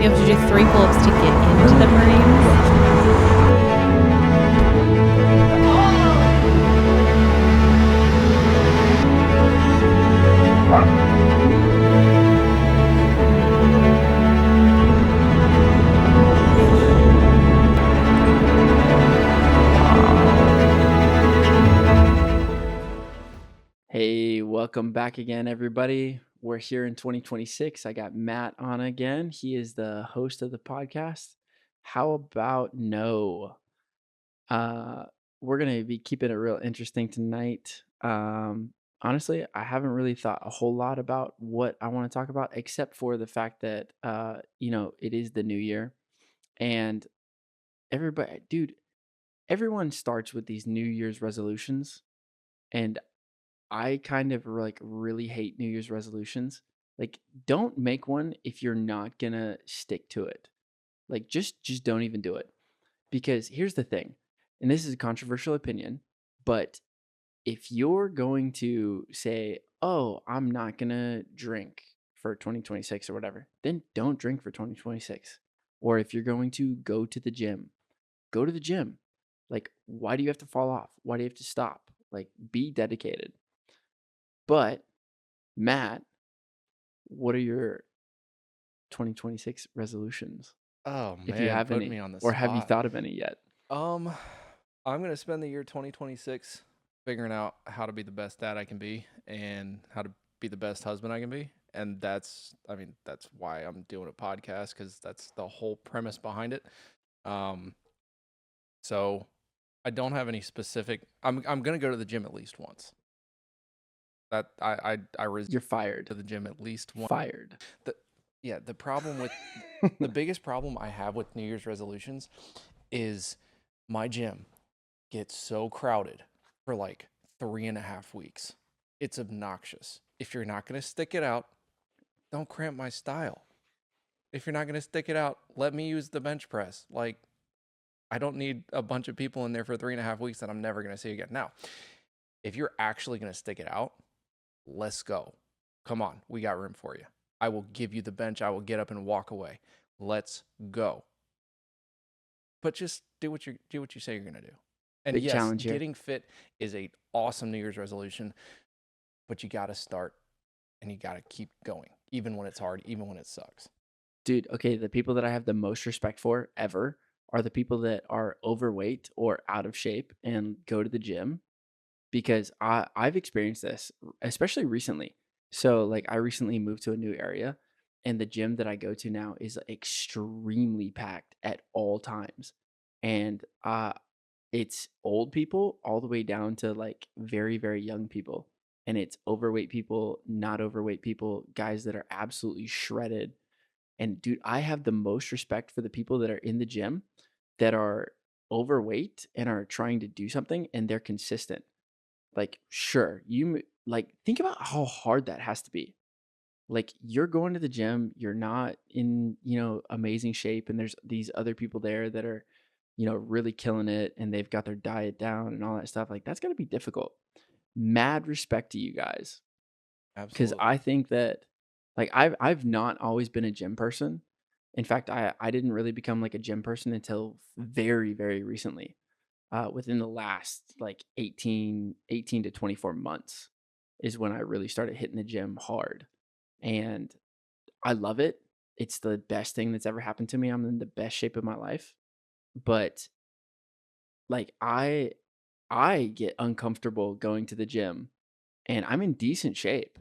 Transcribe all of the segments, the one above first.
You have to do 3 pull-ups to get into the Marines. Hey, welcome back again, everybody. We're here in 2026. I got Matt on again. He is the host of the podcast. How about no? Uh, we're gonna be keeping it real interesting tonight. Honestly, I haven't really thought a whole lot about what I want to talk about, except for the fact that it is the new year, and everybody, dude, everyone starts with these New Year's resolutions, and I kind of like really hate New Year's resolutions. Like, don't make one if you're not gonna stick to it. Like, just don't even do it. Because here's the thing, and this is a controversial opinion, but if you're going to say, "Oh, I'm not gonna drink for 2026 or whatever," then don't drink for 2026. Or if you're going to go to the gym, go to the gym. Like, why do you have to fall off? Why do you have to stop? Like, be dedicated. But Matt, what are your 2026 resolutions, Oh if you man, have put me any, on the or have you spot. thought of any yet? Um, I'm gonna spend the year 2026 figuring out how to be the best dad I can be and how to be the best husband I can be. And that's why I'm doing a podcast because that's the whole premise behind it. Um, so I don't have any specific. I'm gonna go to the gym at least once. That I resist You're to fired. the gym at least once. Fired. The yeah, the problem with the biggest problem I have with New Year's resolutions is my gym gets so crowded for like 3.5 weeks. It's obnoxious. If you're not going to stick it out, don't cramp my style. If you're not going to stick it out, let me use the bench press. Like, I don't need a bunch of people in there for 3.5 weeks that I'm never going to see again. Now, if you're actually going to stick it out, let's go. Come on, we got room for you. I will give you the bench. I will get up and walk away. Let's go. But just do what you say you're gonna do. And Big yes, challenge here. getting fit is a awesome New Year's resolution, but you got to start and you got to keep going, even when it's hard, even when it sucks. Dude, okay, the people that I have the most respect for ever are the people that are overweight or out of shape and go to the gym, because I've experienced this, especially recently. So, like, I recently moved to a new area, and the gym that I go to now is extremely packed at all times. And it's old people all the way down to like very, very young people. And it's overweight people, not overweight people, guys that are absolutely shredded. And dude, I have the most respect for the people that are in the gym that are overweight and are trying to do something and they're consistent. Like, sure, like, think about how hard that has to be. Like, you're going to the gym, you're not in, amazing shape, and there's these other people there that are, really killing it, and they've got their diet down and all that stuff. Like, that's gonna be difficult. Mad respect to you guys, because Absolutely. I think that, like, I've not always been a gym person. In fact, I didn't really become like a gym person until very, very recently. Within the last like 18 to 24 months is when I really started hitting the gym hard. And I love it. It's the best thing that's ever happened to me. I'm in the best shape of my life. But like I get uncomfortable going to the gym, and I'm in decent shape.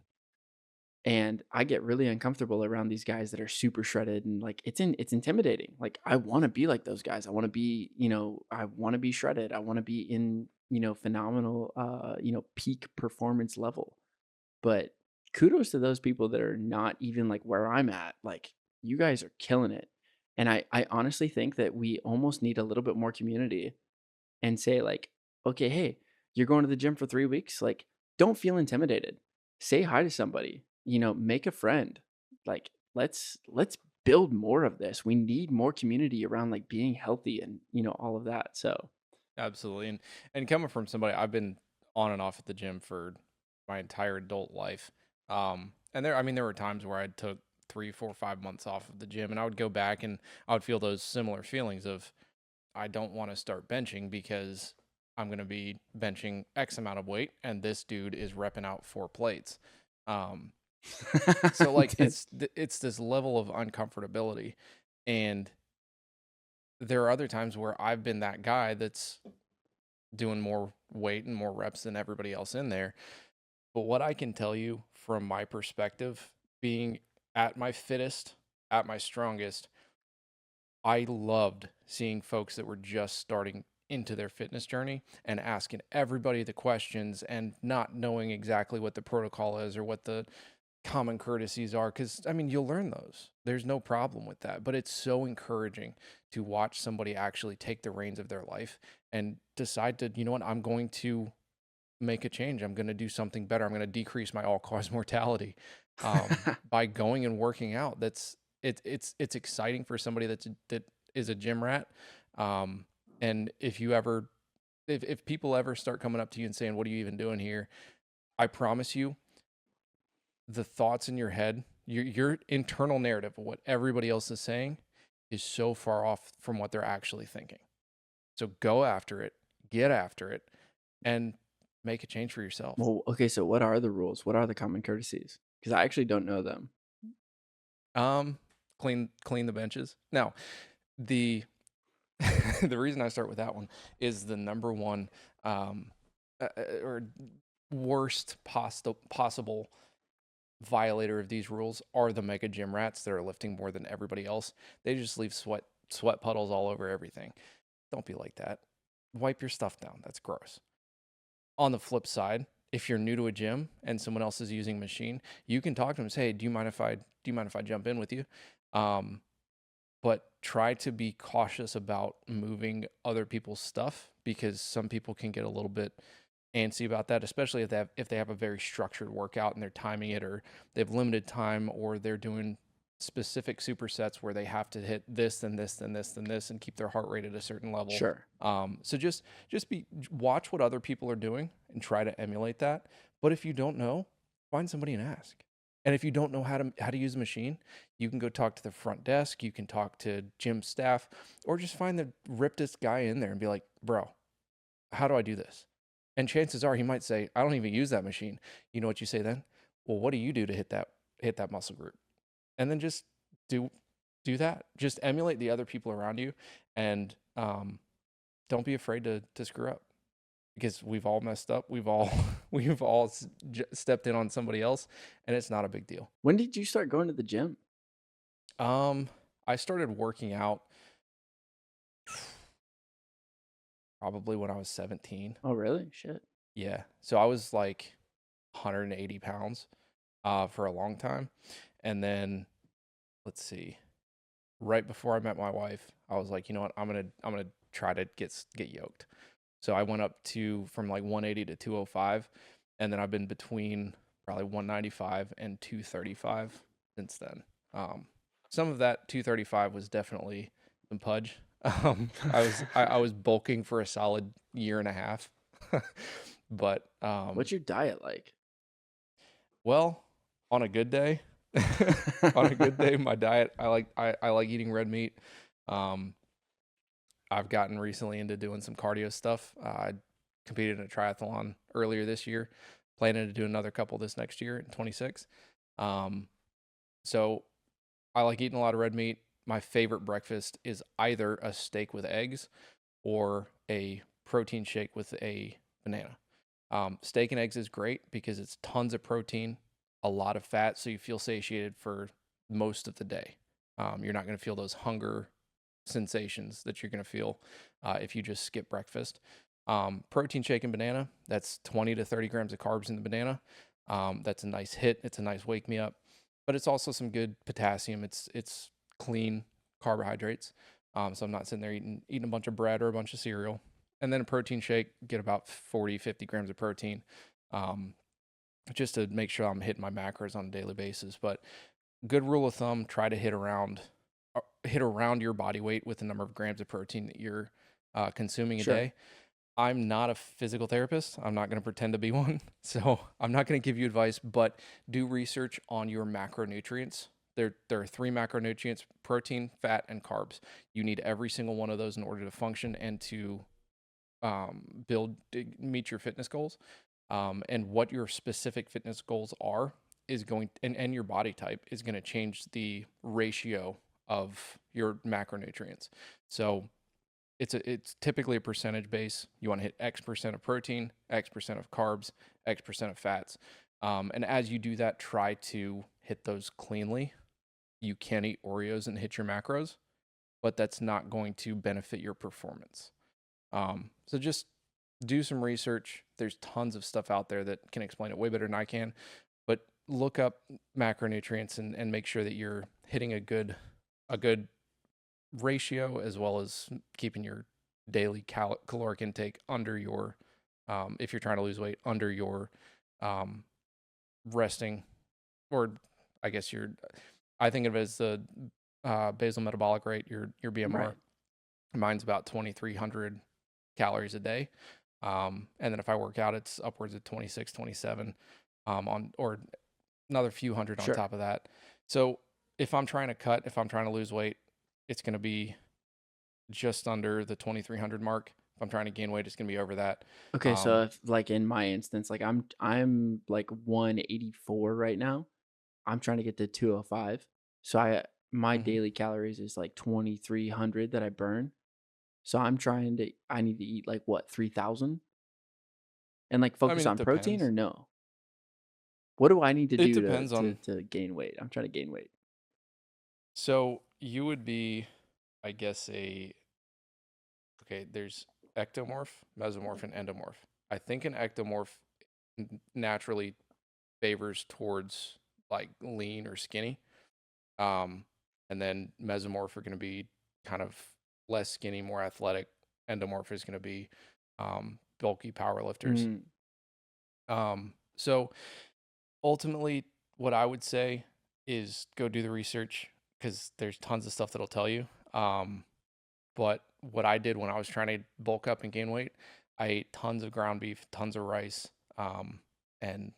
And I get really uncomfortable around these guys that are super shredded, and like it's intimidating. Like, I want to be like those guys. I want to be, I want to be shredded. I want to be in, phenomenal peak performance level. But kudos to those people that are not even like where I'm at. Like, you guys are killing it. And I honestly think that we almost need a little bit more community and say, like, okay, hey, you're going to the gym for 3 weeks. Like, don't feel intimidated. Say hi to somebody, make a friend. Like, let's build more of this. We need more community around like being healthy and, all of that. So Absolutely. And coming from somebody, I've been on and off at the gym for my entire adult life. And there were times where I took 3, 4, 5 months off of the gym, and I would go back and I would feel those similar feelings of I don't want to start benching because I'm going to be benching X amount of weight, and this dude is repping out 4 plates. So like it's this level of uncomfortability, and there are other times where I've been that guy that's doing more weight and more reps than everybody else in there. But what I can tell you from my perspective, being at my fittest, at my strongest, I loved seeing folks that were just starting into their fitness journey and asking everybody the questions and not knowing exactly what the protocol is or what the common courtesies are. Because, I mean, you'll learn those. There's no problem with that. But it's so encouraging to watch somebody actually take the reins of their life and decide to, you know what, I'm going to make a change. I'm going to do something better. I'm going to decrease my all-cause mortality by going and working out. It's exciting for somebody that is a gym rat. And if people ever start coming up to you and saying, "What are you even doing here?" I promise you, the thoughts in your head, your internal narrative of what everybody else is saying, is so far off from what they're actually thinking. So go after it, get after it, and make a change for yourself. Well, okay, so what are the rules? What are the common courtesies? Because I actually don't know them. Clean the benches. Now, the the reason I start with that one is the number one or worst possible violator of these rules are the mega gym rats that are lifting more than everybody else. They just leave sweat puddles all over everything. Don't be like that. Wipe your stuff down. That's gross. On the flip side, if you're new to a gym and someone else is using a machine, you can talk to them and say, "Hey, do you mind if I jump in with you?" But try to be cautious about moving other people's stuff, because some people can get a little bit antsy about that, especially if they have a very structured workout and they're timing it, or they have limited time, or they're doing specific supersets where they have to hit this and this and this and this and keep their heart rate at a certain level. Sure. So just watch what other people are doing and try to emulate that. But if you don't know, find somebody and ask. And if you don't know how to use a machine, you can go talk to the front desk, you can talk to gym staff, or just find the rippedest guy in there and be like, "Bro, how do I do this?" And chances are he might say, "I don't even use that machine." You know what you say then? "Well, what do you do to hit that muscle group?" And then just do that. Just emulate the other people around you, and don't be afraid to screw up, because we've all messed up. We've all stepped in on somebody else, and it's not a big deal. When did you start going to the gym? I started working out probably when I was 17. Oh, really? Shit. Yeah. So I was like 180 pounds for a long time. And then, let's see, right before I met my wife, I was like, you know what, I'm gonna try to get yoked. So I went up from like 180 to 205, and then I've been between probably 195 and 235 since then. Some of that 235 was definitely some pudge. I was bulking for a solid year and a half. But What's your diet like? well, on a good day, my diet, I like eating red meat. I've gotten recently into doing some cardio stuff. I competed in a triathlon earlier this year, planning to do another couple this next year in 26. So I like eating a lot of red meat. My favorite breakfast is either a steak with eggs or a protein shake with a banana. Steak and eggs is great because it's tons of protein, a lot of fat, so you feel satiated for most of the day. You're not going to feel those hunger sensations that you're going to feel if you just skip breakfast. Protein shake and banana, that's 20 to 30 grams of carbs in the banana. That's a nice hit. It's a nice wake me up, but it's also some good potassium. It's clean carbohydrates. So I'm not sitting there eating a bunch of bread or a bunch of cereal. And then a protein shake, get about 40, 50 grams of protein, just to make sure I'm hitting my macros on a daily basis. But good rule of thumb, try to hit around your body weight with the number of grams of protein that you're consuming a day. I'm not a physical therapist. I'm not going to pretend to be one. So I'm not going to give you advice, but do research on your macronutrients There are three macronutrients: protein, fat, and carbs. You need every single one of those in order to function and to meet your fitness goals. And what your specific fitness goals are is going, and your body type is going to change the ratio of your macronutrients. So it's typically a percentage base. You want to hit X percent of protein, X percent of carbs, X percent of fats. And as you do that, try to hit those cleanly. You can eat Oreos and hit your macros, but that's not going to benefit your performance. So just do some research. There's tons of stuff out there that can explain it way better than I can, but look up macronutrients and make sure that you're hitting a good ratio, as well as keeping your daily caloric intake under your, if you're trying to lose weight, under your resting, or I guess I think of it as the basal metabolic rate, your BMR. Right. Mine's about 2,300 calories a day. And then if I work out, it's upwards of 26, 27, or another few hundred on Sure. top of that. So if I'm trying to lose weight, it's going to be just under the 2,300 mark. If I'm trying to gain weight, it's going to be over that. Okay, so if like in my instance, like I'm like 184 right now. I'm trying to get to 205. So my Mhm. daily calories is like 2,300 that I burn. So I need to eat like what, 3,000? And like I focus mean, it on protein depends. or no? What do I need to It do depends on, to gain weight? I'm trying to gain weight. so you would be, I guess, there's ectomorph, mesomorph, and endomorph. I think an ectomorph naturally favors towards like lean or skinny. And then mesomorph are going to be kind of less skinny, more athletic. Endomorph is going to be bulky power lifters. So ultimately, what I would say is go do the research, because there's tons of stuff that'll tell you. But what I did when I was trying to bulk up and gain weight, I ate tons of ground beef, tons of rice, and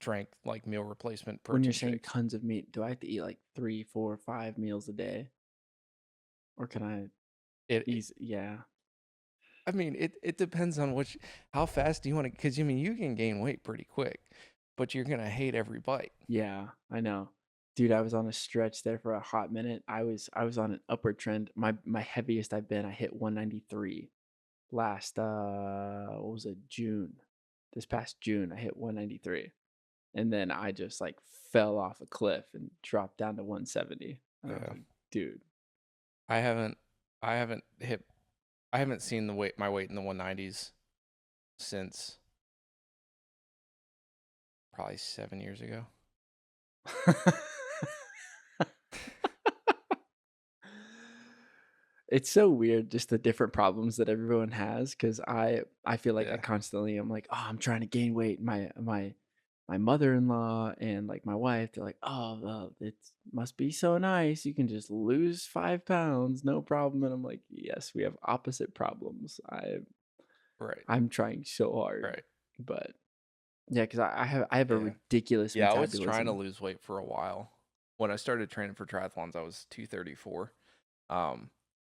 drank like meal replacement When you're protein saying shakes. tons of meat, do I have to eat like 3, 4, 5 meals a day? Or can I It yeah. I mean, it depends on how fast do you want to, because you can gain weight pretty quick, but you're gonna hate every bite. Yeah, I know. Dude, I was on a stretch there for a hot minute. I was on an upward trend. My heaviest I've been, I hit 193 last what was it, June. This past June, I hit 193. And then I just like fell off a cliff and dropped down to 170. And I was Yeah, like, dude, I haven't I haven't hit I haven't seen my weight in the 190s since probably 7 years ago. it's so weird just the different problems that everyone has because I feel like I Yeah, constantly I'm like, oh, I'm trying to gain weight. My mother-in-law and like my wife, they're like, oh, well, it must be so nice. You can just lose 5 pounds, no problem. And I'm like, yes, we have opposite problems. right, I'm trying so hard, right. but yeah, because I have a Yeah, ridiculous yeah. I was trying to metabolism. lose weight for a while. When I started training for triathlons, I was 234.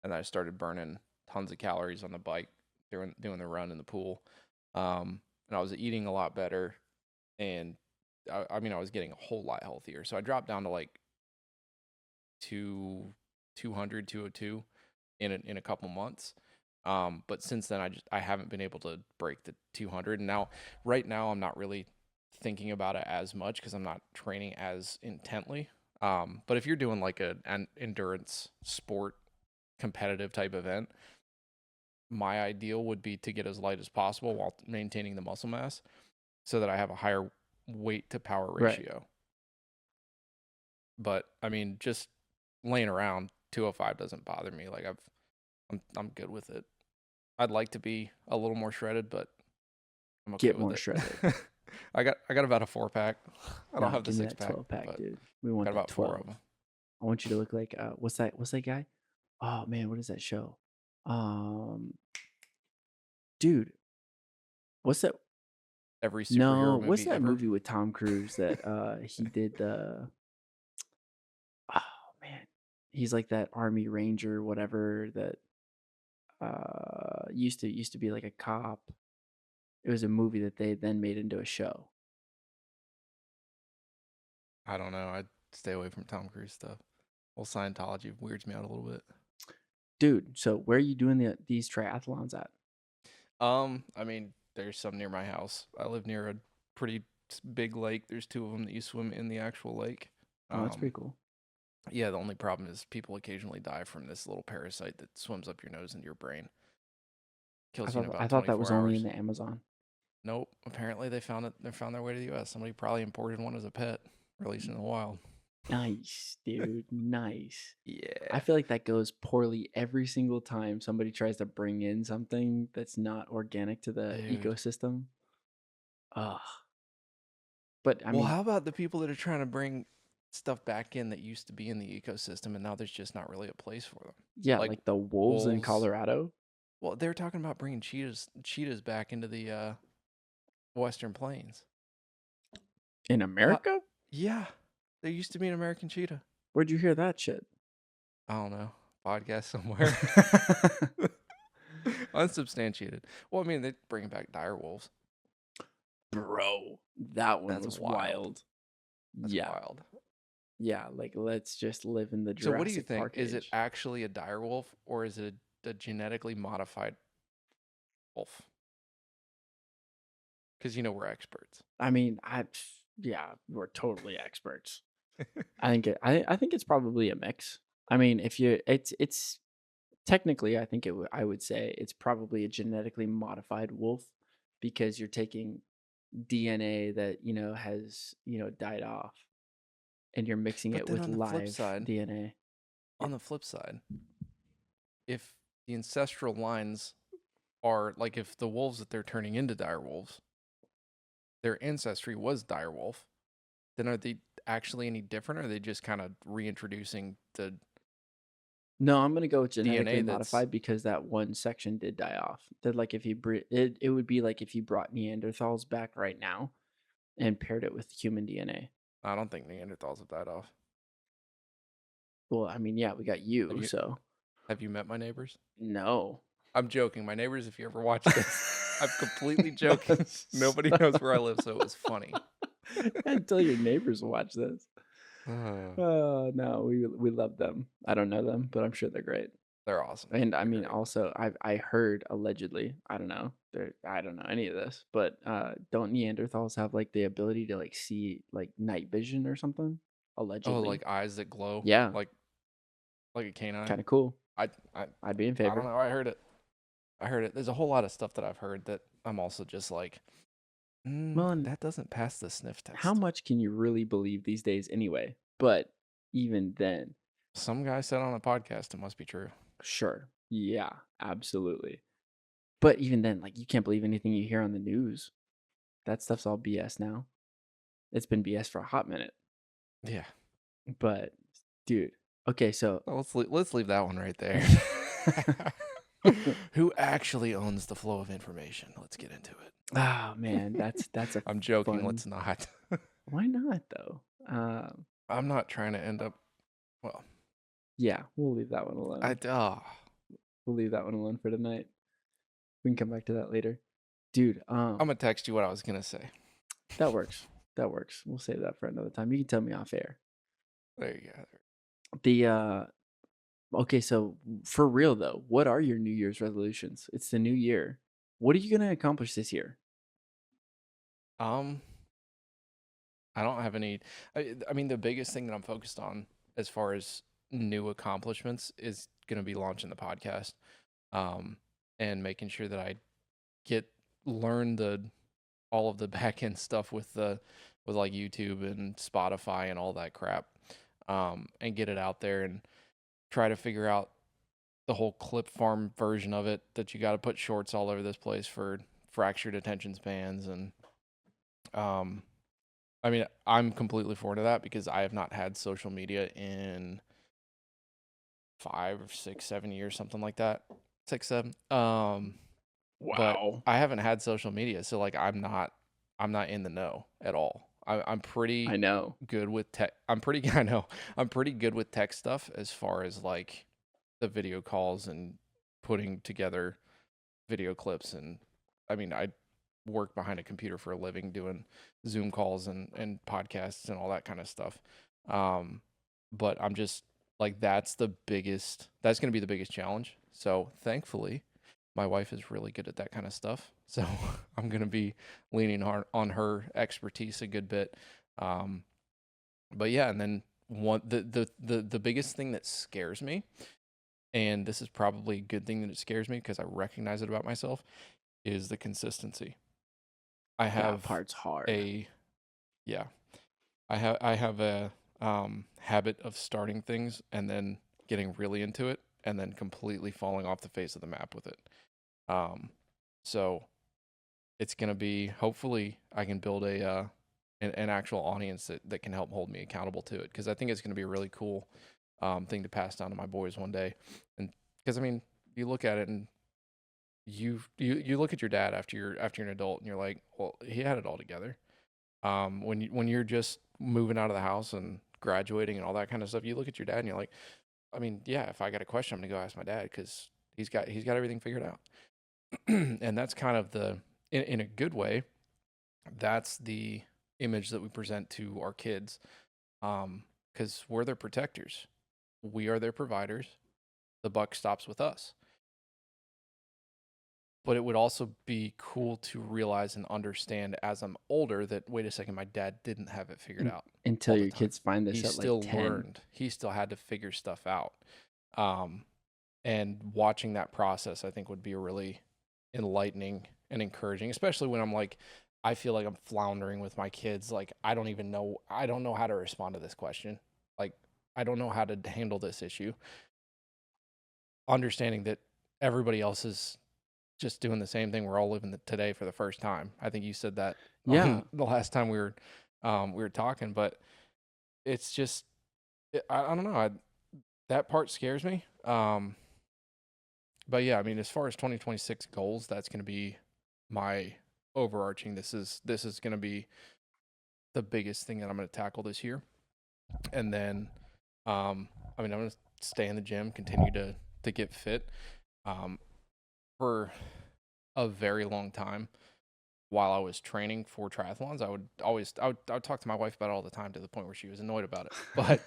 And I started burning tons of calories on the bike, doing the run in the pool. And I was eating a lot better, and I was getting a whole lot healthier. So I dropped down to like 200, 202 in a couple months. But since then, I haven't been able to break the 200. And right now, I'm not really thinking about it as much because I'm not training as intently. But if you're doing like an endurance sport competitive type event, my ideal would be to get as light as possible while maintaining the muscle mass, so that I have a higher weight to power Right. ratio. But I mean, just laying around 205 doesn't bother me. Like I'm good with it. I'd like to be a little more shredded, but I'm okay Get with more it. shredded. I got about a 4-pack. I don't Nah, have the give me six that pack, 12 pack, but dude. We want got that about 4 of 12. them. I want you to look like what's that guy? Oh man, what is that show? Um dude, what's that? Every superhero No, what's movie that ever. movie with Tom Cruise that he did the He's like that army ranger, whatever that used to be like a cop. It was a movie that they then made into a show. I don't know. I'd stay away from Tom Cruise stuff. Well, Scientology weirds me out a little bit. Dude, so where are you doing these triathlons at? I mean, there's some near my house. I live near a pretty big lake. There's 2 of them that you swim in the actual lake. Oh, that's pretty cool. Yeah, the only problem is people occasionally die from this little parasite that swims up your nose into your brain. Kills you in about I thought that was 24 only hours. in the Amazon. Nope. Apparently they found it. They found their way to the U.S. Somebody probably imported one as a pet, released it in the wild. Nice, dude. Nice. Yeah. I feel like that goes poorly every single time somebody tries to bring in something that's not organic to the Dude. ecosystem. Ugh. But I Well, mean, how about the people that are trying to bring stuff back in that used to be in the ecosystem and now there's just not really a place for them? yeah, Like like the wolves in wolves. Colorado Well, they were talking about bringing cheetahs back into the Western Plains. in America? Yeah, there used to be an American cheetah. Where'd you hear that shit? I don't know, podcast somewhere. Unsubstantiated. Well, I mean, they're bringing back dire wolves. Bro, that one That's was wild. wild. That's Yeah. wild. Yeah, like let's just live in the So Jurassic what do you think? Park Is it age. actually a dire wolf or is it a genetically modified wolf? Because we're experts. I mean, yeah, we're totally experts. I think it's probably a mix. I mean, if you it's technically, I think I would say it's probably a genetically modified wolf because you're taking DNA that, has, died off and you're mixing But it then with on the flip live side, DNA. if the ancestral lines are like if the wolves that they're turning into dire wolves, their ancestry was dire wolf, then are they actually any different? Or are they just kind of reintroducing the No, I'm gonna go with genetically DNA that's modified because that one section did die off. That like if you it would be like if you brought Neanderthals back right now and paired it with human DNA. I don't think Neanderthals have died off. Well, I mean, yeah, we got you, so Have you met my neighbors? no. I'm joking. My neighbors, if you ever watch this, I'm completely joking. Nobody knows where I live, so it was funny. Until your neighbors watch this. Oh no, we love them. I don't know them, but I'm sure they're great. They're awesome. And I They're mean, great. also, I heard allegedly, I don't know, I don't know any of this, but don't Neanderthals have like the ability to like see like night vision or something? Oh, Allegedly, like eyes that glow. yeah, Like a canine. kind of cool. I'd be in I favor. don't know. I heard it. There's a whole lot of stuff that I've heard that I'm also just like, Well, and that doesn't pass the sniff test. how much can you really believe these days anyway? But even then, Some guy said on a podcast it must be true. sure, yeah, absolutely. But even then, like you can't believe anything you hear on the news. That stuff's all BS now. It's been BS for a hot minute. Yeah. But dude, okay, so Well, let's leave that one right there. Who actually owns the flow of information? Let's get into it. oh man, that's a I'm joking. fun- Let's not. Why not though? I'm not trying to end up. Well, yeah, we'll leave that one alone. We'll leave that one alone for tonight. We can come back to that later, dude. I'm gonna text you what I was gonna say. That works. That works. We'll save that for another time. You can tell me off air. There you go. The okay, so for real though, what are your New Year's resolutions? It's the new year. What are you gonna accomplish this year? I don't have any. I mean, the biggest thing that I'm focused on as far as new accomplishments is gonna be launching the podcast, and making sure that I learn all of the back end stuff with like YouTube and Spotify and all that crap, and get it out there and try to figure out the whole clip farm version of it that you got to put shorts all over this place for fractured attention spans. And I mean, I'm completely forward to that because I have not had social media in 5 or 6, 7 years, something like that. 6, 7. But Wow. I haven't had social media, so like I'm not in the know at all. I'm pretty I know. good with tech. I'm pretty I know. I'm pretty good with tech stuff as far as like the video calls and putting together video clips. And I mean, I work behind a computer for a living doing Zoom calls and podcasts and all that kind of stuff. Um, but I'm just like, that's going to be the biggest challenge. So thankfully, my wife is really good at that kind of stuff. So I'm going to be leaning hard on her expertise a good bit. Um, but yeah, and then the biggest thing that scares me, and this is probably a good thing that it scares me because I recognize it about myself, is the consistency. I That have part's hard. yeah, I have a habit of starting things and then getting really into it and then completely falling off the face of the map with it. Um, so it's gonna be, hopefully I can build an actual audience that can help hold me accountable to it, because I think it's gonna be a really cool thing to pass down to my boys one day. And because I mean, you look at it and you look at your dad after you're an adult and you're like, well, he had it all together. When you're just moving out of the house and graduating and all that kind of stuff, you look at your dad and you're like, I mean, yeah, if I got a question, I'm gonna go ask my dad because he's got everything figured out. And that's kind of in a good way, that's the image that we present to our kids, because we're their protectors, we are their providers, the buck stops with us. But it would also be cool to realize and understand as I'm older that, wait a second, my dad didn't have it figured out Until all the your time. kids find He this at like still 10. learned. He still had to figure stuff out. Um, and watching that process, I think, would be really enlightening and encouraging, especially when I'm like, I feel like I'm floundering with my kids. Like, I don't know how to respond to this question. Like, I don't know how to handle this issue. Understanding that everybody else is just doing the same thing. We're all living today for the first time. I think you said that Yeah. on the last time we were talking, but it's just, I don't know. That part scares me. But yeah, I mean, as far as 2026 goals, that's going to be my overarching. This is going to be the biggest thing that I'm going to tackle this year. And then, I mean, I'm going to stay in the gym, continue to get fit. For a very long time, while I was training for triathlons, I would talk to my wife about it all the time, to the point where she was annoyed about it. But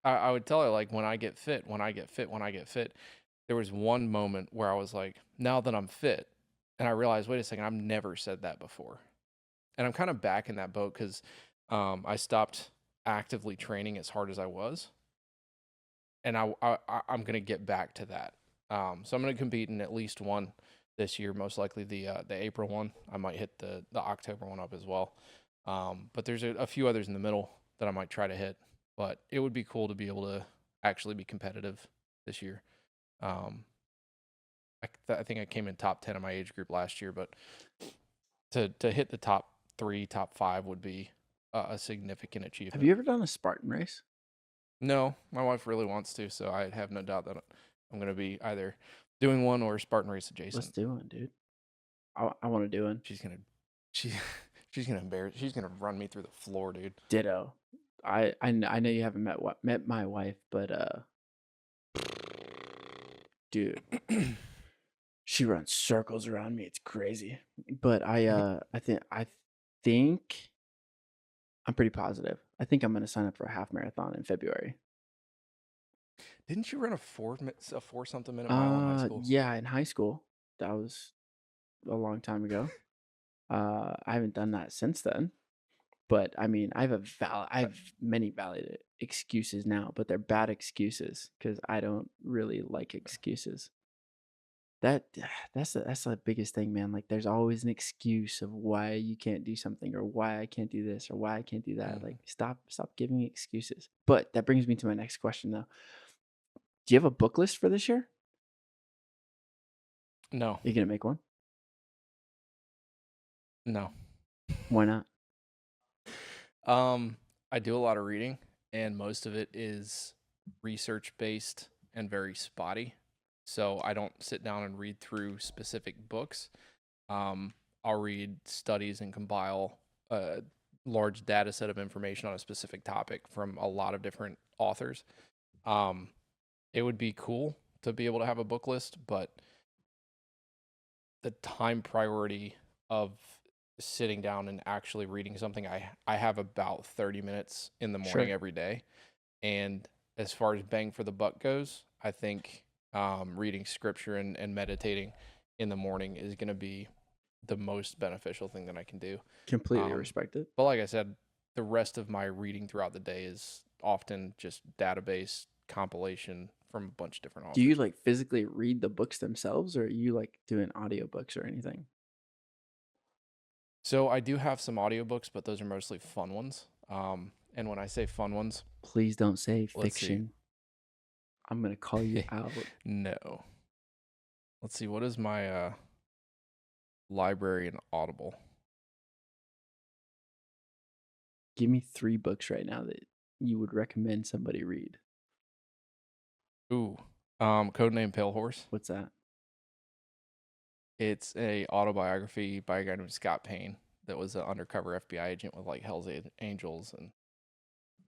I would tell her, like, when I get fit, when I get fit, when I get fit. There was one moment where I was like, now that I'm fit, and I realized, wait a second, I've never said that before. And I'm kind of back in that boat because I stopped actively training as hard as I was, and I'm gonna get back to that. So I'm gonna compete in at least one this year, most likely the April one. I might hit the October one up as well. But there's a few others in the middle that I might try to hit. But it would be cool to be able to actually be competitive this year. Um, I think I came in top 10 in my age group last year, but to hit the top 3, top 5 would be a significant achievement. Have you ever done a Spartan race? No, my wife really wants to, so I have no doubt that I'm going to be either doing one or Spartan race adjacent. Let's do one, dude. I want to do one. She's gonna embarrass. She's gonna run me through the floor, dude. Ditto. I know you haven't met my wife, but dude, she runs circles around me. It's crazy. But I think I'm pretty positive. I think I'm gonna sign up for a half marathon in February. Didn't you run a 4 something minute mile in high school? Yeah, in high school. That was a long time ago. I haven't done that since then. But I mean, I have many valid excuses now, but they're bad excuses because I don't really like excuses. That's the biggest thing, man. Like, there's always an excuse of why you can't do something, or why I can't do this, or why I can't do that. Like, stop giving me excuses. But that brings me to my next question, though. Do you have a book list for this year? No, You gonna make one? no. Why not? I do a lot of reading, and most of it is research based and very spotty. So I don't sit down and read through specific books. I'll read studies and compile large data set of information on a specific topic from a lot of different authors. It would be cool to be able to have a book list, but the time priority of sitting down and actually reading something, I have about 30 minutes in the morning Sure. every day. And as far as bang for the buck goes, I think reading scripture and meditating in the morning is going to be the most beneficial thing that I can do. Completely respect it. But like I said, the rest of my reading throughout the day is often just database compilation from a bunch of different authors. Do you like physically read the books themselves, or are you like doing audiobooks or anything? So I do have some audiobooks, but those are mostly fun ones. And when I say fun ones, Please don't say Let's see. fiction. I'm gonna call you out. no. Let's see, what is my library and Audible? Give me 3 books right now that you would recommend somebody read. Ooh, Codename Pale Horse. What's that? It's a autobiography by a guy named Scott Payne that was an undercover FBI agent with like Hell's Angels and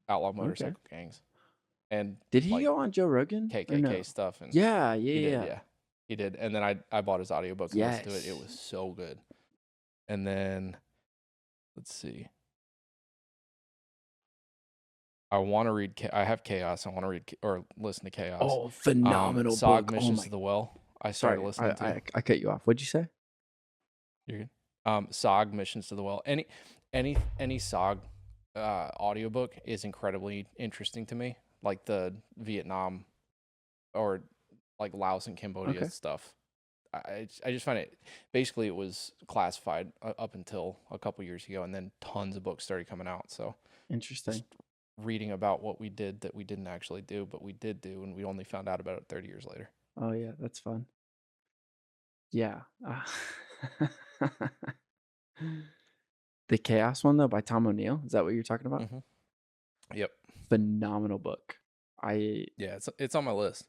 outlaw motorcycle gangs, and Did he like go on Joe Rogan? Or KKK no? stuff. And Yeah, he did, yeah. yeah, he did. And then I bought his audiobook and listened to it. It Yes. was so good. And then let's see. I want to read. I have Chaos. I want to read or listen to Chaos. Oh, phenomenal Sog book. Missions my to the Well. I Sorry, started listening to. I cut you off. What'd you say? You're good. Sog Missions to the Well. Any Sog audiobook is incredibly interesting to me. Like the Vietnam or like Laos and Cambodia Okay. stuff. I just find it, basically it was classified up until a couple years ago, and then tons of books started coming out. So Interesting. just reading about what we did that we didn't actually do, but we did do, and we only found out about it 30 years later. Oh yeah, that's fun. Yeah. The Chaos one though by Tom O'Neill. Is that what you're talking about? Mhm. Yep. Phenomenal book. Yeah, it's on my list.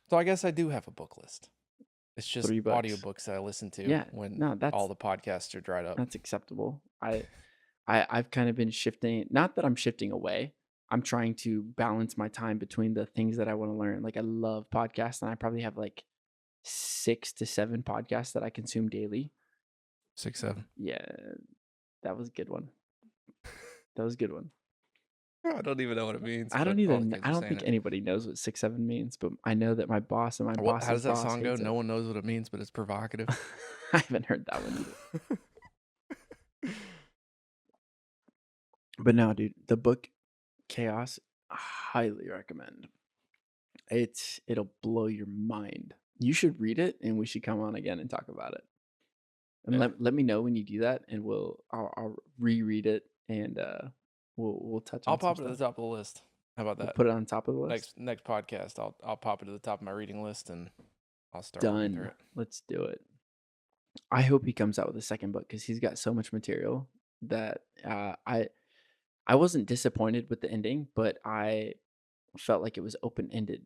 So I guess I do have a book list. It's just 3 books. audiobooks that I listen to Yeah, when no, all the podcasts are dried up. That's acceptable. I've kind of been shifting. Not that I'm shifting away. I'm trying to balance my time between the things that I want to learn. Like I love podcasts, and I probably have like 6 to 7 podcasts that I consume daily. 6, 7. Yeah, that was a good one. That was a good one. I don't even know what it means. I don't but all either. the kids I are don't saying think it. anybody knows what 6, 7 means, but I know that my boss and my boss's How does that boss song go? hates it. No one knows what it means, but it's provocative. I haven't heard that one either. But no, dude, the book Chaos, I highly recommend. It'll blow your mind. You should read it, and we should come on again and talk about it. And Yeah. let me know when you do that, and I'll reread it, and we'll touch on. I'll pop it some at the stuff. top of the list. How about We'll that? put it on top of the list. Next podcast, I'll pop it to the top of my reading list, and I'll start working through Done. it. Let's do it. I hope he comes out with a second book because he's got so much material that I wasn't disappointed with the ending, but I felt like it was open ended.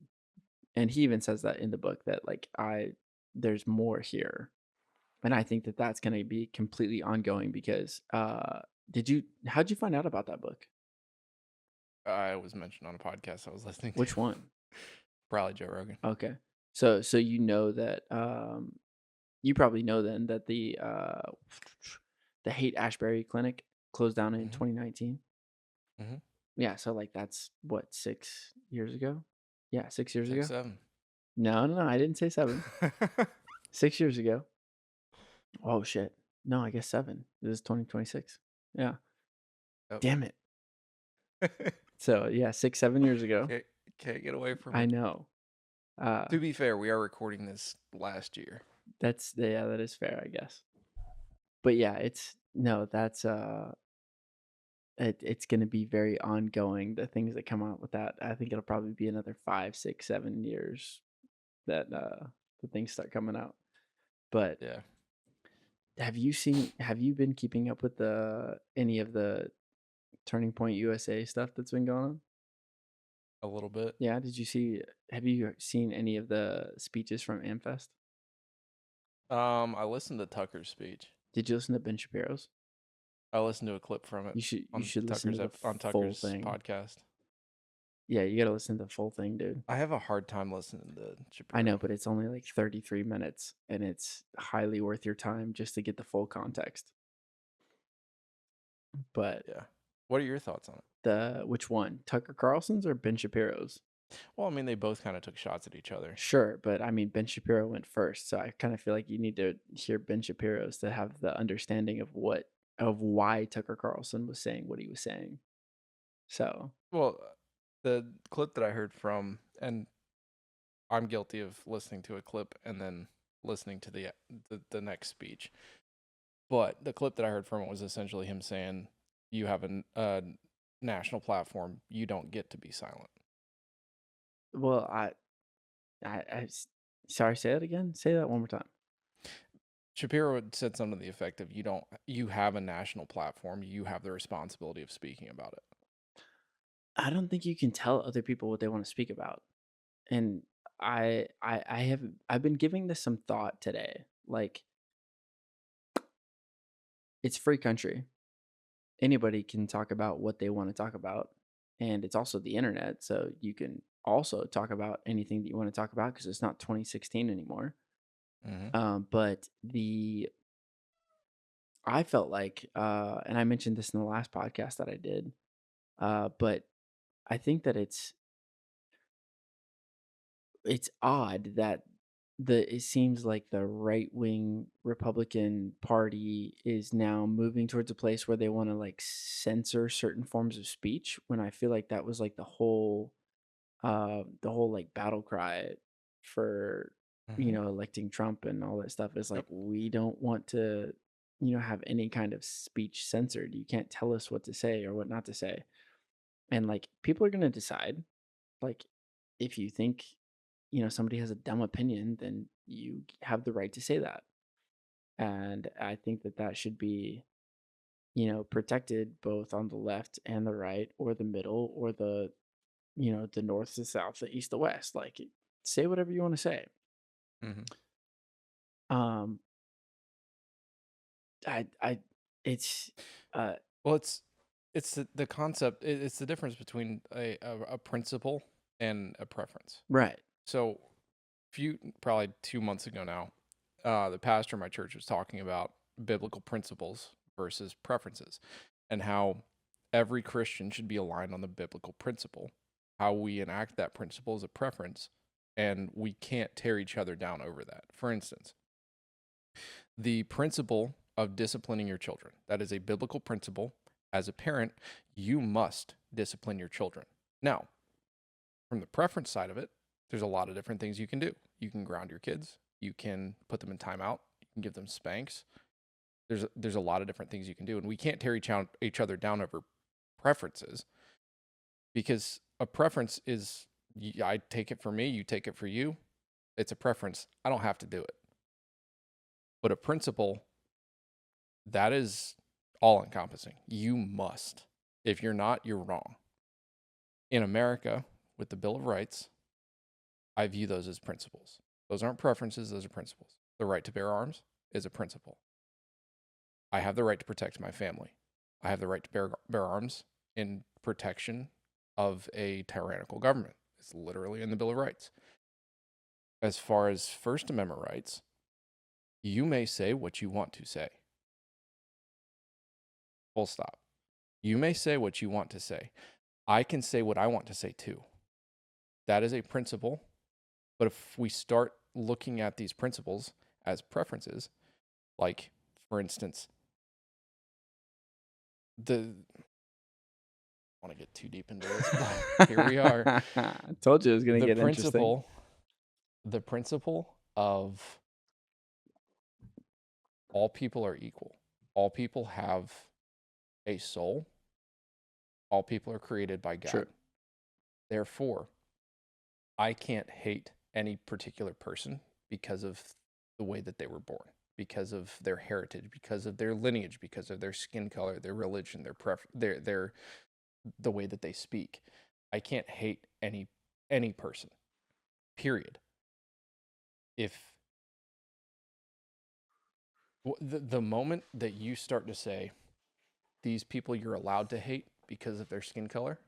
And he even says that in the book that like there's more here, and I think that that's going to be completely ongoing because how'd you find out about that book? It was mentioned on a podcast I was listening to. Which one? Probably Joe Rogan. Okay, so you know that you probably know then that the Haight Ashbury Clinic closed down in 2019. Mhm. Yeah, so like that's what 6 years ago. Yeah, 6 years 6, ago. 7. No, I didn't say 7. 6 years ago. Oh shit. No, I guess 7. This is 2026. Yeah. Yep. Damn it. So yeah, 6, 7 years ago. Can't get away from it. I know. To be fair, we are recording this last year. That is fair, I guess. But yeah, it's gonna be very ongoing. The things that come out with that, I think it'll probably be another 5, 6, 7 years that the things start coming out. But Yeah. have you been keeping up with any of the Turning Point USA stuff that's been going on? A little bit. Yeah, have you seen any of the speeches from Amfest? I listened to Tucker's speech. Did you listen to Ben Shapiro's? I listened to a clip from it You on should listen to Tucker's the on full Tucker's thing. podcast. Yeah, you gotta listen to the full thing, dude. I have a hard time listening to Shapiro. I know, but it's only like 33 minutes, and it's highly worth your time just to get the full context. But Yeah. What are your thoughts on it? which one? Tucker Carlson's or Ben Shapiro's? Well, I mean, they both kind of took shots at each other. Sure, but I mean, Ben Shapiro went first, so I kind of feel like you need to hear Ben Shapiro's to have the understanding of why Tucker Carlson was saying what he was saying. So, Well, the clip that I heard from, and I'm guilty of listening to a clip and then listening to the next speech. But the clip that I heard from it was essentially him saying, "You have a national platform. You don't get to be silent." well, sorry, say that again. Say that one more time. Shapiro had said something to the effect of, You have a national platform. You have the responsibility of speaking about it." I don't think you can tell other people what they want to speak about. And I've been giving this some thought today. Like, it's free country. Anybody can talk about what they want to talk about, and it's also the internet, so you can also talk about anything that you want to talk about because it's not 2016 anymore. But I felt like, and I mentioned this in the last podcast that I did, but I think that it's odd that it seems like the right wing Republican Party is now moving towards a place where they want to like censor certain forms of speech, when I feel like that was like the whole like battle cry for electing Trump and all that stuff is like, Yep. we don't want to have any kind of speech censored. You can't tell us what to say or what not to say. And like, people are going to decide, like, if you think somebody has a dumb opinion, then you have the right to say that. And I think that that should be protected both on the left and the right, or the middle, or the north, the south, the east, the west. Like, say whatever you want to say. um I it's Well, it's the concept. It's the difference between a principle and a preference. right. So, probably 2 months ago now, the pastor of my church was talking about biblical principles versus preferences, and how every Christian should be aligned on the biblical principle. How we enact that principle is a preference, and we can't tear each other down over that. For instance, the principle of disciplining your children. That is a biblical principle. As a parent, you must discipline your children. Now, from the preference side of it, there's a lot of different things you can do. You can ground your kids. You can put them in timeout. You can give them spanks. There's a lot of different things you can do, and we can't tear each other down over preferences, because a preference is, I take it for me, you take it for you. It's a preference. I don't have to do it. But a principle, that is all encompassing. You must. If you're not, you're wrong. In America, with the Bill of Rights, I view those as principles. Those aren't preferences, those are principles. The right to bear arms is a principle. I have the right to protect my family. I have the right to bear arms in protection of a tyrannical government. It's literally in the Bill of Rights. As far as First Amendment rights, you may say what you want to say. Full stop. You may say what you want to say. I can say what I want to say too. That is a principle. But if we start looking at these principles as preferences, like, for instance, I want to get too deep into this, but here we are. I told you it was going to get interesting. The principle of all people are equal. All people have a soul. All people are created by God. True. Therefore, I can't hate any particular person because of the way that they were born, because of their heritage, because of their lineage, because of their skin color, their religion, their the way that they speak. I can't hate any person. Period. If the moment that you start to say, these people you're allowed to hate because of their skin color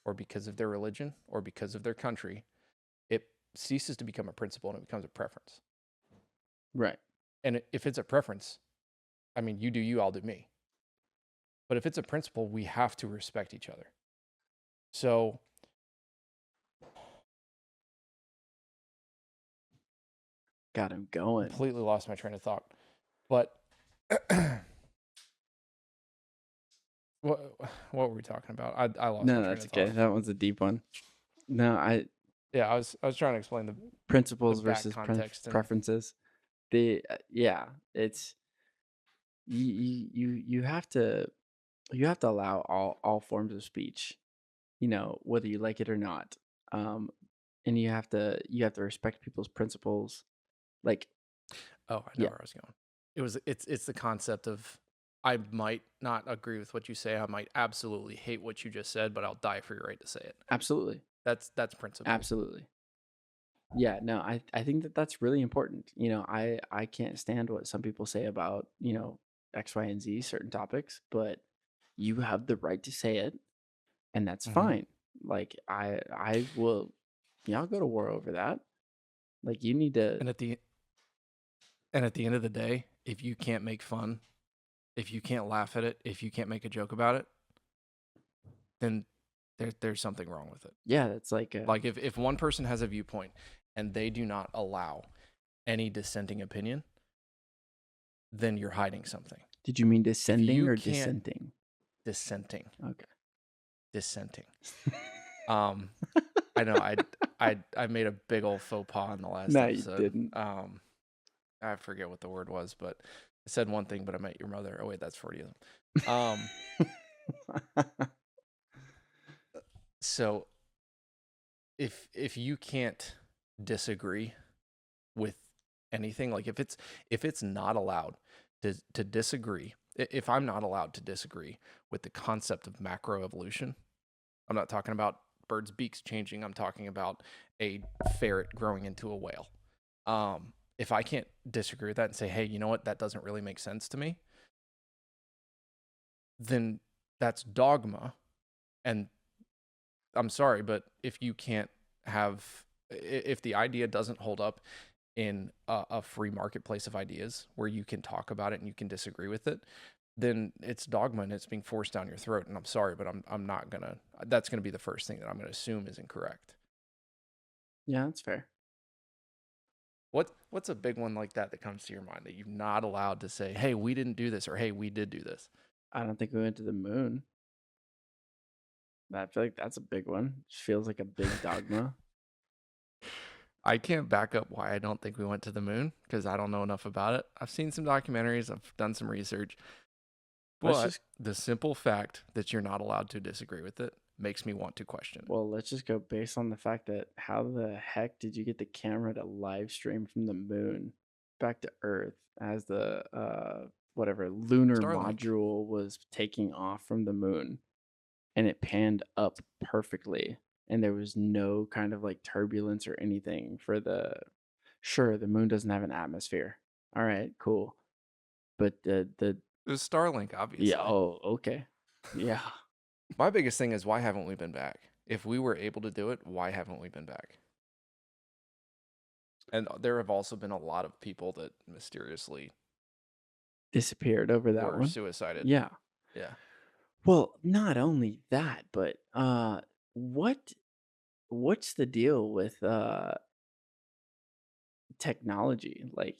or because of their religion or because of their country, it ceases to become a principle and it becomes a preference. Right. And if it's a preference, I mean, you do you, I'll do me. But if it's a principle, we have to respect each other. So Got him going. completely lost my train of thought. But what were we talking about? I lost my No, train that's of thought. okay. That one's a deep one. No, Yeah, I was trying to explain the principles back versus context and preferences. Yeah, it's you have to allow all forms of speech, whether you like it or not. Um, and you have to respect people's principles. Like, oh, I know yeah, where I was going. It's the concept of I might not agree with what you say. I might absolutely hate what you just said, but I'll die for your right to say it. absolutely, That's principles. absolutely. Yeah, no, I think that that's really important. I can't stand what some people say about, X, Y, and Z, certain topics, but you have the right to say it, and that's Mhm. fine. Like, I will, I'll go to war over that. Like, you need to, And at the end of the day, if you can't make fun, if you can't laugh at it, if you can't make a joke about it, then there's something wrong with it. yeah, that's like, Like if one person has a viewpoint and they do not allow any dissenting opinion, then you're hiding something. did you mean descending you or can't- dissenting? Dissenting. Okay. Dissenting. I know I made a big old faux pas in the last No, you episode. didn't. I forget what the word was, but I said one thing, but I meant your mother. Oh wait, that's Freudian. So if you can't disagree with anything, like if it's not allowed to disagree, if I'm not allowed to disagree with the concept of macroevolution, I'm not talking about birds' beaks changing. I'm talking about a ferret growing into a whale. If I can't disagree with that and say, hey, you know what, that doesn't really make sense to me, then that's dogma. And I'm sorry, but if you can't if the idea doesn't hold up in a free marketplace of ideas where you can talk about it and you can disagree with it, then it's dogma and it's being forced down your throat. And I'm sorry, but I'm not gonna. That's gonna be the first thing that I'm gonna assume is incorrect. Yeah, that's fair. What's a big one like that comes to your mind that you're not allowed to say, hey, we didn't do this, or hey, we did do this? I don't think we went to the moon. I feel like that's a big one. Just feels like a big dogma. I can't back up why I don't think we went to the moon because I don't know enough about it. I've seen some documentaries, I've done some research, Let's but just the simple fact that you're not allowed to disagree with it makes me want to question it. Well, let's just go based on the fact that how the heck did you get the camera to live stream from the moon back to Earth as the whatever lunar Starlink. module was taking off from the moon, and it panned up perfectly, and there was no kind of like turbulence or anything for the sure, the moon doesn't have an atmosphere. All right, cool. But the It was Starlink, obviously. yeah, oh, okay. Yeah. My biggest thing is why haven't we been back? If we were able to do it, why haven't we been back? And there have also been a lot of people that mysteriously Disappeared over that were one. suicided. Yeah. Yeah. Well, not only that, but what what's the deal with technology? Like,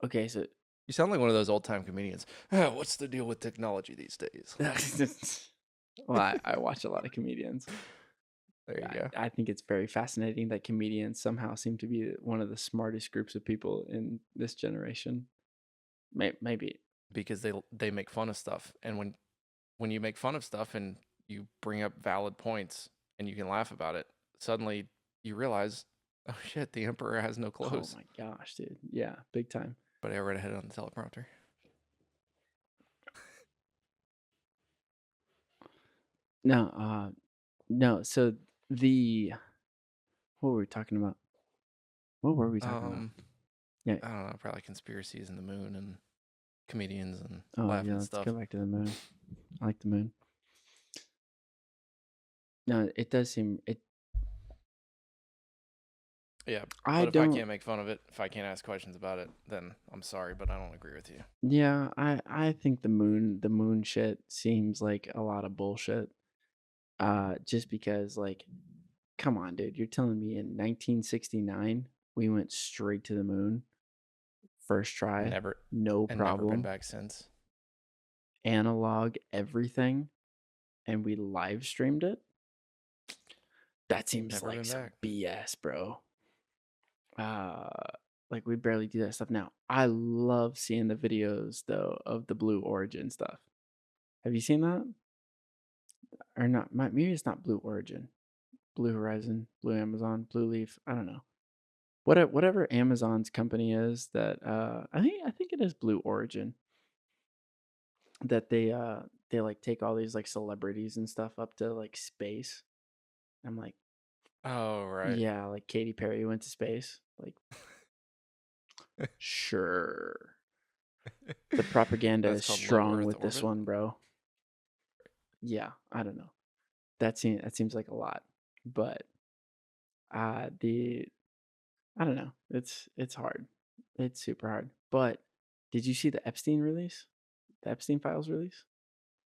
okay, so You sound like one of those old time comedians. Ah, what's the deal with technology these days? well, I watch a lot of comedians. There you go. I think it's very fascinating that comedians somehow seem to be one of the smartest groups of people in this generation. Maybe. Because they make fun of stuff, and when you make fun of stuff and you bring up valid points and you can laugh about it, suddenly you realize, oh shit, the emperor has no Oh clothes. my gosh, dude. Yeah, big time. But I read ahead on the teleprompter. No, no. So the what were we talking about? What were we talking about? Yeah. I don't know, probably conspiracies in the moon and comedians and Oh laugh yeah, and let's stuff. go back to the moon. I like the moon. No, it does seem it. Yeah, I but if I don't. can't make fun of it, if I can't ask questions about it, then I'm sorry, but I don't agree with you. Yeah, I think the moon shit seems like a lot of bullshit. Just because like, come on, dude, you're telling me in 1969 we went straight to the moon, first And try, never no and never been problem, back since. analog everything, and we live streamed it? That seems Never like been some back. BS, bro. Uh, like we barely do that stuff now. I love seeing the videos though of the Blue Origin stuff. Have you seen that? Or not? Maybe it's not Blue Origin. Blue Horizon, Blue Amazon, Blue Leaf. I don't know. Whatever Amazon's company is that I think it is Blue Origin that they like take all these like celebrities and stuff up to like space. I'm like, Oh, right. yeah, like Katy Perry went to space. Like, sure. The propaganda That's is called low strong Earth with this orbit. one, bro. Yeah, I don't know. That seems like a lot, but the I don't know. It's hard. It's super hard. But did you see the Epstein release? The Epstein files release?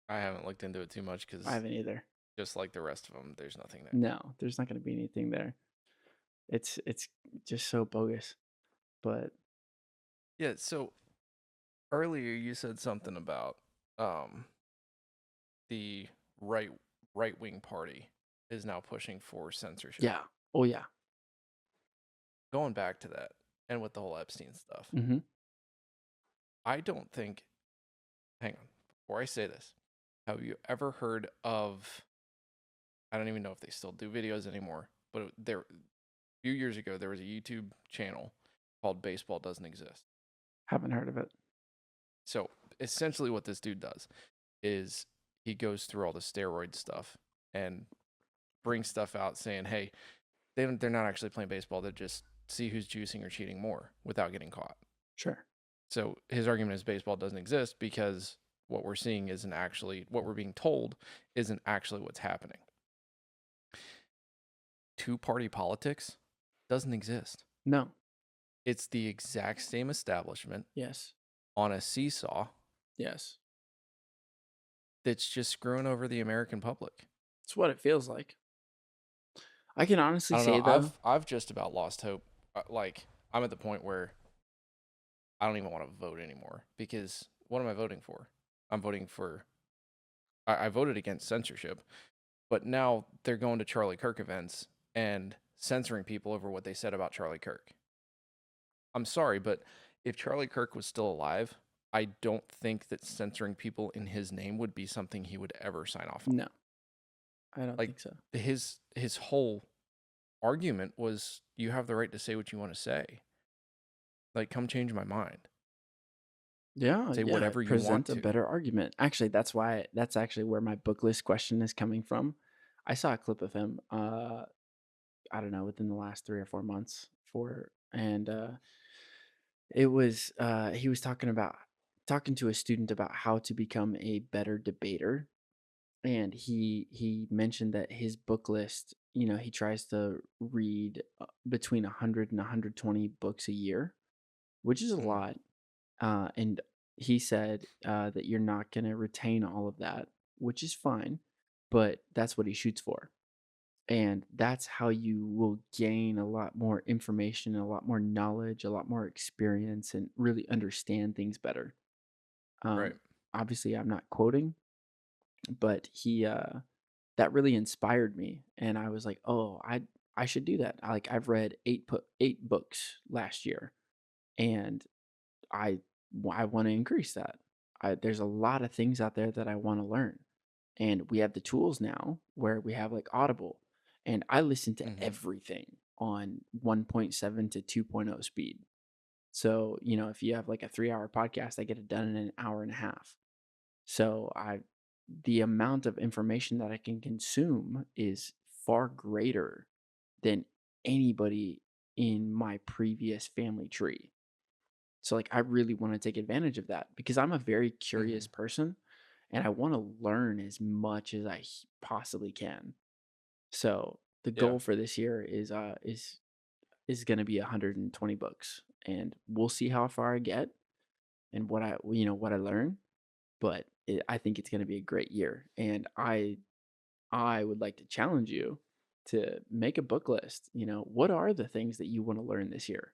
I haven't looked into it too much I because haven't either. just like the rest of them, there's nothing there. No, there's not going to be anything there. It's just so bogus. But Yeah, so earlier you said something about um the right wing party is now pushing for censorship. yeah. Oh yeah. Going back to that and with the whole Epstein stuff, Mhm. I don't think hang on, before I say this, have you ever heard of I don't even know if they still do videos anymore, but there a few years ago there was a YouTube channel called Baseball Doesn't Exist. Haven't heard of it. So essentially what this dude does is he goes through all the steroid stuff and brings stuff out saying, hey, they're not actually playing baseball. They just see who's juicing or cheating more without getting caught. Sure. So his argument is baseball doesn't exist because what we're seeing isn't actually what we're being told isn't actually what's happening. Two-party politics doesn't exist. No. It's the exact same establishment Yes. on a seesaw Yes. that's just screwing over the American public. It's what it feels like. I can honestly I don't say know. though. I've just about lost hope. Like I'm at the point where I don't even want to vote anymore because what am I voting for? I'm voting for. I voted against censorship, but now they're going to Charlie Kirk events and censoring people over what they said about Charlie Kirk. I'm sorry, but if Charlie Kirk was still alive, I don't think that censoring people in his name would be something he would ever sign off on. No. I don't Like think so. his whole argument was you have the right to say what you want to say. Like come change my mind. Yeah, Say yeah, whatever you present want a to. better argument. Actually, that's actually where my book list question is coming from. I saw a clip of him I don't know, within the last 3 or 4 months for and it was he was talking to a student about how to become a better debater, and he mentioned that his book list, he tries to read between 100 and 120 books a year, which is a Mm, lot. And he said that you're not going to retain all of that, which is fine, but that's what he shoots for. And that's how you will gain a lot more information, a lot more knowledge, a lot more experience, and really understand things better. right. Um, Obviously, I'm not quoting, but that really inspired me, and I was like, oh, I should do that. I've read eight books last year, and I I want to increase that. There's a lot of things out there that I want to learn, and we have the tools now where we have like Audible, and I listen to Mm-hmm. everything on 1.7 to 2.0 speed. So if you have like a 3-hour podcast, I get it done in an hour and a half. So the amount of information that I can consume is far greater than anybody in my previous family tree. So like I really want to take advantage of that because I'm a very curious Mhm. person and I want to learn as much as possibly can. So the Yeah. goal for this year is going to be 120 books, and we'll see how far I get and what I learn. But I think it's going to be a great year, and I would like to challenge you to make a book list. What are the things that you want to learn this year?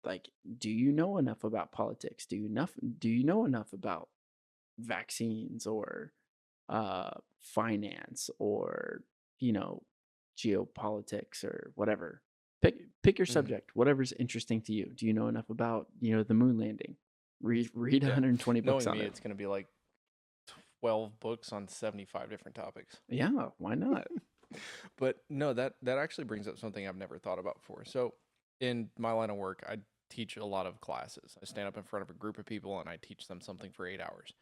Like, do you know enough about politics? Do you know enough about vaccines or finance or you know geopolitics or whatever? Pick your Mhm. subject, whatever's interesting to you. Do you know enough about the moon landing? Read Yeah. 120 books Knowing on me, it. it's gonna be like 12 books on 75 different topics. Yeah, why not? But no, that actually brings up something I've never thought about before. So, in my line of work, I teach a lot of classes. I stand up in front of a group of people and I teach them something for 8 hours.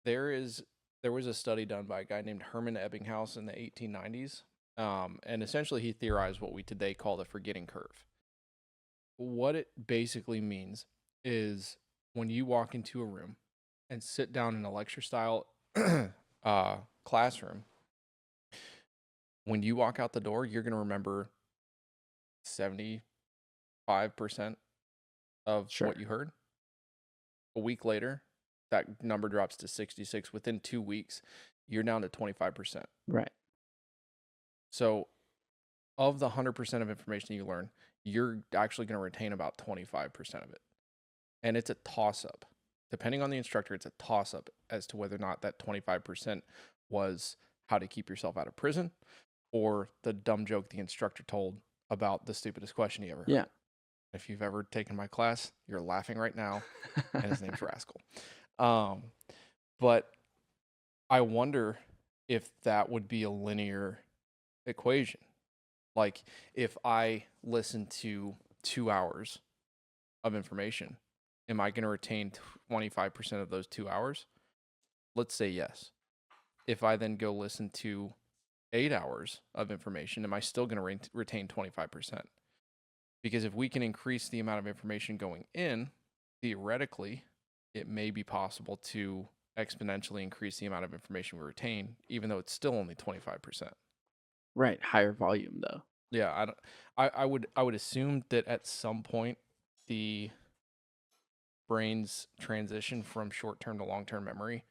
There is there was a study done by a guy named Herman Ebbinghaus in the 1890s. And essentially he theorized what we today call the forgetting curve. What it basically means is when you walk into a room and sit down in a lecture style classroom, when you walk out the door, you're going to remember 75% of what Sure. you heard. A week later, that number drops to 66. Within 2 weeks, you're down to 25%. Right. So, of the 100% of information you learn, you're actually going to retain about 25% of it. And it's a toss up. Depending on the instructor, it's a toss up as to whether or not that 25% was how to keep yourself out of prison or the dumb joke the instructor told about the stupidest question he ever heard. Yeah. If you've ever taken my class, you're laughing right now, and his name's Rascal. Um, but I wonder if that would be a linear equation. Like if I listen to 2 hours of information, am I going to retain 25% of those 2 hours? Let's say yes. If I then go listen to 8 hours of information, am I still going to retain 25%? Because if we can increase the amount of information going in, theoretically, it may be possible to exponentially increase the amount of information we retain, even though it's still only 25%. Right. Higher volume though. Yeah, I don't. I would assume that at some point the brain's transition from short-term to long-term memory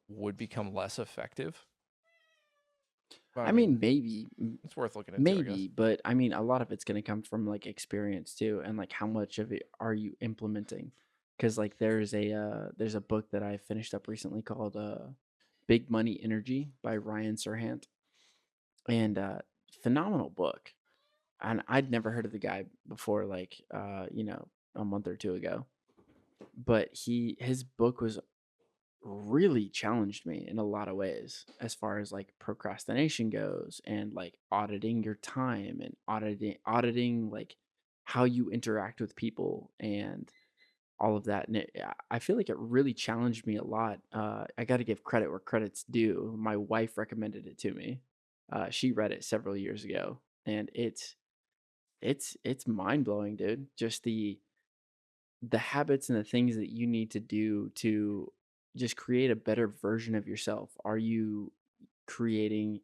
would become less effective. But I I mean, mean, it's worth looking into, I guess. maybe, but I mean, a lot of it's going to come from like experience too, and like how much of it are you implementing? Because like there's a book that I finished up recently called Big Money Energy by Ryan Serhant, and phenomenal book. And I'd never heard of the guy before, like a month or two ago, but his book was really challenged me in a lot of ways as far as like procrastination goes and like auditing your time and auditing like how you interact with people and all of that. And I feel like it really challenged me a lot. I got to give credit where credit's due. My wife recommended it to me. She read it several years ago, and it's mind blowing, dude. Just the habits and the things that you need to do to just create a better version of yourself. Creating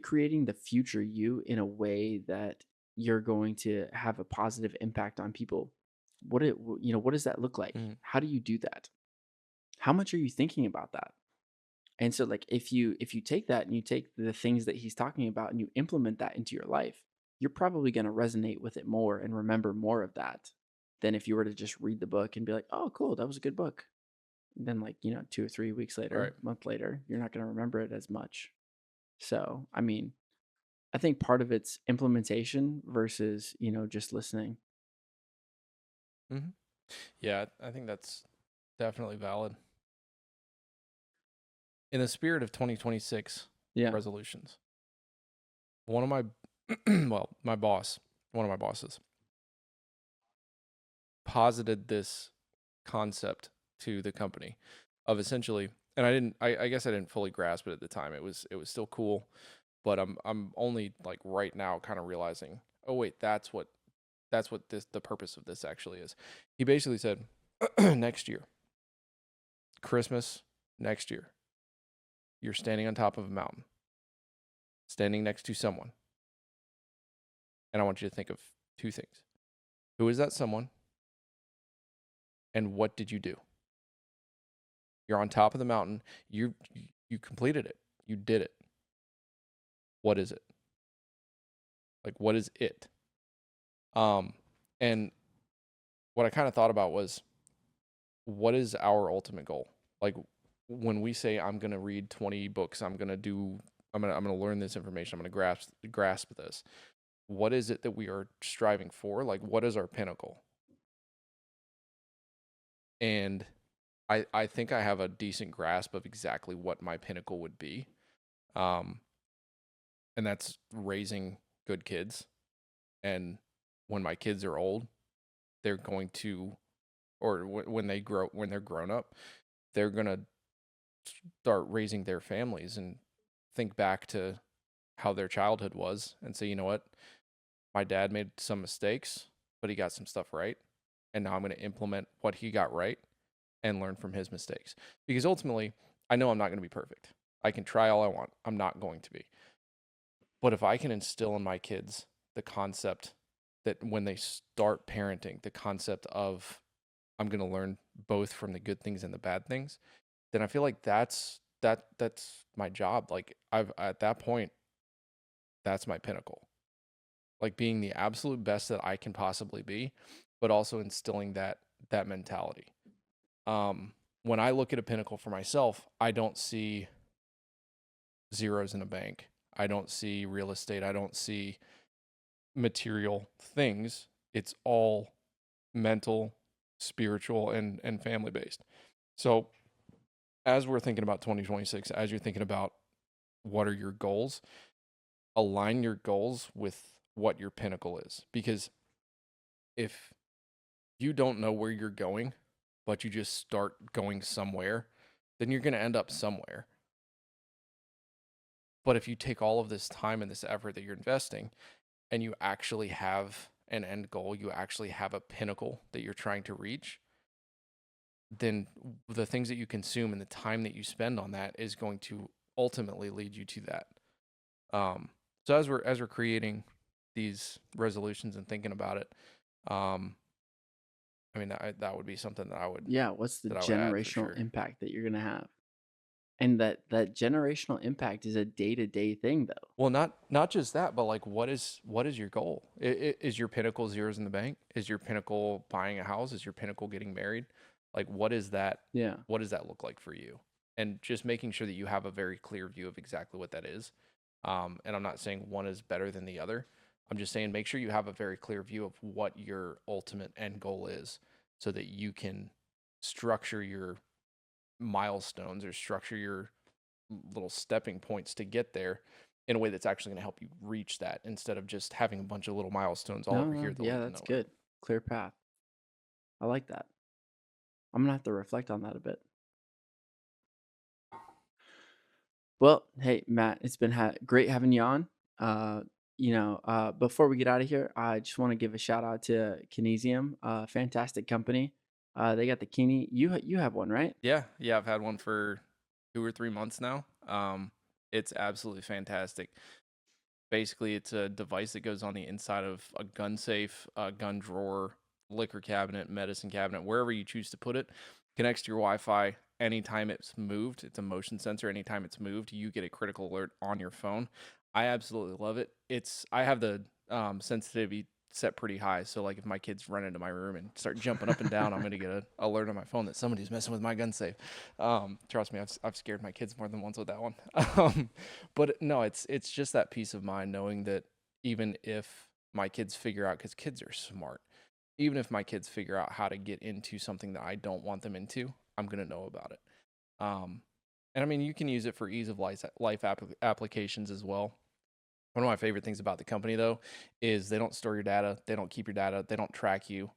creating the future you in a way that you're going to have a positive impact on people? What does that look like? Mhm. How do you do that? How much are you thinking about that? And so like if you take that and you take the things that he's talking about and you implement that into your life, you're probably going to resonate with it more and remember more of that than if you were to just read the book and be like, "Oh, cool, that was a good book." And then like, 2 or 3 weeks Right. later, month later, you're not going to remember it as much. So, I mean, I think part of it's implementation versus, just listening. hmm Yeah, I think that's definitely valid. In the spirit of 2026 Yeah. resolutions, one of my, my boss, one of my bosses, posited this concept to the company of essentially, and I guess I didn't fully grasp it at the time. It was still cool, but I'm only like right now kind of realizing, oh wait, that's what that's what the purpose of this actually is. He basically said, next year, Christmas next year, you're standing on top of a mountain, standing next to someone. And I want you to think of two things. Who is that someone? And what did you do? You're on top of the mountain. You completed it. You did it. What is it? Like, what is it? And what I kind of thought about was, what is our ultimate goal? Like, when we say I'm gonna read 20 books, I'm gonna learn this information, I'm gonna grasp this. What is it that we are striving for? Like, what is our pinnacle? And I think I have a decent grasp of exactly what my pinnacle would be. And that's raising good kids. And when my kids are old, they're going to, or when they're grown up, they're going to start raising their families and think back to how their childhood was and say, you know what, my dad made some mistakes, but he got some stuff right. And now I'm going to implement what he got right and learn from his mistakes. Because ultimately, I know I'm not going to be perfect. I can try all I want. I'm not going to be. But if I can instill in my kids the concept that when they start parenting, the concept of I'm going to learn both from the good things and the bad things, then I feel like that's my job. Like at that point, that's my pinnacle. Like being the absolute best that I can possibly be, but also instilling that mentality. When I look at a pinnacle for myself, I don't see zeros in a bank. I don't see real estate. I don't see material things. It's all mental, spiritual, and family based. So as we're thinking about 2026, as you're thinking about what are your goals, align your goals with what your pinnacle is. Because if you don't know where you're going, but you just start going somewhere, then you're going to end up somewhere. But if you take all of this time and this effort that you're investing and you actually have an end goal, you actually have a pinnacle that you're trying to reach, then the things that you consume and the time that you spend on that is going to ultimately lead you to that. So as we're creating these resolutions and thinking about it, I mean, that would be something that I would. Yeah, what's the that I would add for generational sure. impact that you're gonna have? And that generational impact is a day-to-day thing, though. Well, not just that, but like, what is your goal? Is your pinnacle zeros in the bank? Is your pinnacle buying a house? Is your pinnacle getting married? Like, what is that? Yeah. What does that look like for you? And just making sure that you have a very clear view of exactly what that is. And I'm not saying one is better than the other. I'm just saying make sure you have a very clear view of what your ultimate end goal is, so that you can structure your milestones or structure your little stepping points to get there in a way that's actually going to help you reach that, instead of just having a bunch of little milestones all over here that Yeah, lead to that's nowhere. good. Clear path. I like that. I'm gonna have to reflect on that a bit. Well, hey Matt, it's been great having you on. Before we get out of here, I just want to give a shout out to Kinesium, fantastic company. They got the Kini. You have one, right? Yeah, I've had one for 2 or 3 months now. It's absolutely fantastic. Basically, it's a device that goes on the inside of a gun safe, a gun drawer, liquor cabinet, medicine cabinet, wherever you choose to put it. Connects to your Wi-Fi anytime it's moved. It's a motion sensor. Anytime it's moved, you get a critical alert on your phone. I absolutely love it. I have the sensitivity set pretty high, so like if my kids run into my room and start jumping up and down, I'm gonna get an alert on my phone that somebody's messing with my gun safe. Trust me, I've scared my kids more than once with that one. But no, it's just that peace of mind knowing that even if my kids figure out, because kids are smart, even if my kids figure out how to get into something that I don't want them into, I'm gonna know about it. And I mean, you can use it for ease of life applications as well. One of my favorite things about the company, though, is they don't store your data, they don't keep your data, they don't track you.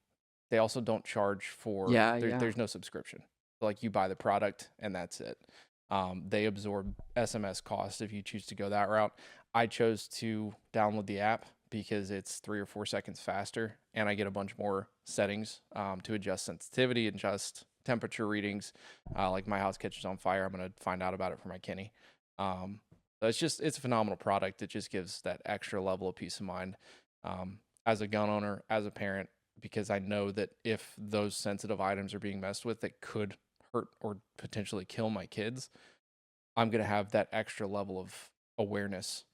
They also don't charge for. Yeah, There's no subscription. Like, you buy the product and that's it. They absorb SMS costs if you choose to go that route. I chose to download the app because it's 3 or 4 seconds faster, and I get a bunch more settings to adjust sensitivity, adjust temperature readings. Like my house catches on fire, I'm gonna find out about it for my Kenny. So it's a phenomenal product. It just gives that extra level of peace of mind as a gun owner, as a parent, because I know that if those sensitive items are being messed with that could hurt or potentially kill my kids, I'm gonna have that extra level of awareness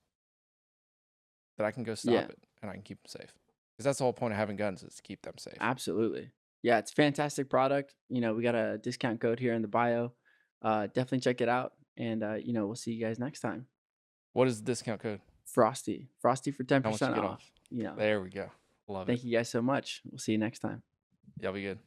that I can go stop Yeah, it and I can keep them safe. Because that's the whole point of having guns, is to keep them safe. absolutely. Yeah, it's a fantastic product. We got a discount code here in the bio. Definitely check it out, and we'll see you guys next time. What is the discount code? Frosty for How much you 10% get off. off? There we go. Love it. Thank you guys so much. We'll see you next time. Y'all be good.